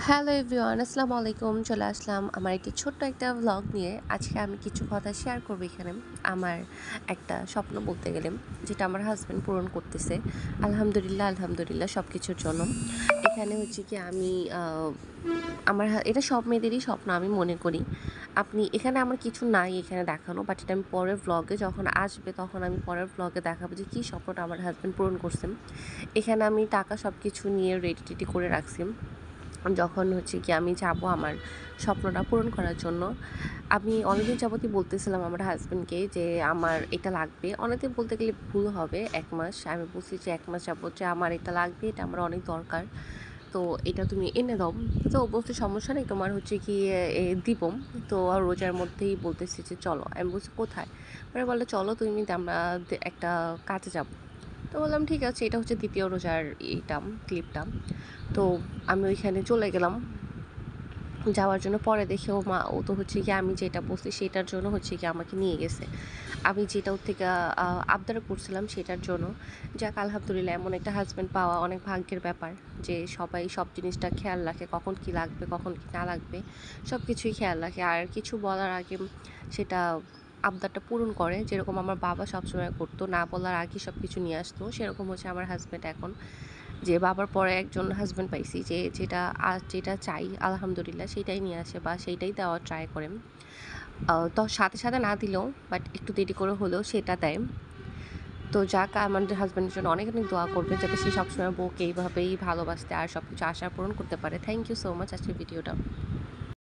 Hello everyone, আসসালামু আলাইকুম। চলে আসলাম আমার একটি ছোট্ট একটা ভ্লগ নিয়ে। আজকে আমি কিছু কথা শেয়ার করবো এখানে। আমার একটা স্বপ্ন বলতে গেলে, যেটা আমার হাজব্যান্ড পূরণ করতেছে। আলহামদুলিল্লাহ, আলহামদুলিল্লাহ সব কিছুর জন্য। এখানে হচ্ছে কি আমি এটা সব মেয়েদেরই স্বপ্ন আমি মনে করি। এখানে আমার কিছু নাই এখানে দেখানো, বাট এটা আমি পরের ভ্লগে যখন আসবে তখন আমি পরের ভ্লগে দেখাবো যে কী স্বপ্নটা আমার হাজব্যান্ড পূরণ করছেন। এখানে আমি টাকা সব কিছু নিয়ে রেডি করে রাখছি। যখন হচ্ছে কি আমি যাব আমার স্বপ্নটা পূরণ করার জন্য। আমি অনেকদিন যাবতই বলতেছিলাম আমার হাসব্যান্ডকে যে আমার এটা লাগবে। অনেকদিন বলতে গেলে ভুল হবে, ১ মাস। আমি বলছি যে ১ মাস যাবত যে আমার এটা লাগবে, এটা আমার অনেক দরকার। তো এটা তুমি এনে দাও। তো ও বলছে সমস্যা নেই, তোমার হচ্ছে গিয়ে দিব। তো রোজার মধ্যেই বলতেছি যে চলো। আমি বলছি কোথায়? পরে বললো চলো তুমি, আমরা একটা কাজে যাব। তো বললাম ঠিক আছে, এটা হচ্ছে ২য় রোজার ক্লিপটা। তো আমি ওইখানে চলে গেলাম যাওয়ার জন্য। পরে দেখি ও তো হচ্ছে গিয়ে আমি যেটা বলছি সেটার জন্য হচ্ছে গিয়ে আমাকে নিয়ে গেছে। আমি যেটা ওর থেকে আবদার করছিলাম সেটার জন্য। যাক আলহামদুলিল্লাহ, এমন একটা হাসব্যান্ড পাওয়া অনেক ভাগ্যের ব্যাপার যে সবাই সব জিনিসটা খেয়াল রাখে, কখন কি লাগবে, কখন কি না লাগবে, সব কিছুই খেয়াল রাখে। আর কিছু বলার আগে সেটা আবদারটা পূরণ করে। যেরকম আমার বাবা সবসময় করতো, না বলার আগে সব কিছু নিয়ে আসতো, সেরকম হচ্ছে আমার হাসব্যান্ড এখন। যে বাবার পরে একজন হাসব্যান্ড পাইছি যে যেটা চাই আলহামদুলিল্লাহ সেটাই নিয়ে আসে বা সেইটাই দেওয়ার ট্রাই করেন। তো সাথে না দিলেও, বাট একটু দেরি করে হলেও সেটা দেয়। তো যাক, আমাদের হাসব্যান্ডের জন্য অনেক দোয়া করবে যাতে সে সবসময় বউকে এইভাবেই ভালোবাসতে আর সবকিছু আশা পূরণ করতে পারে। থ্যাংক ইউ সো মাচ আজকের ভিডিওটা।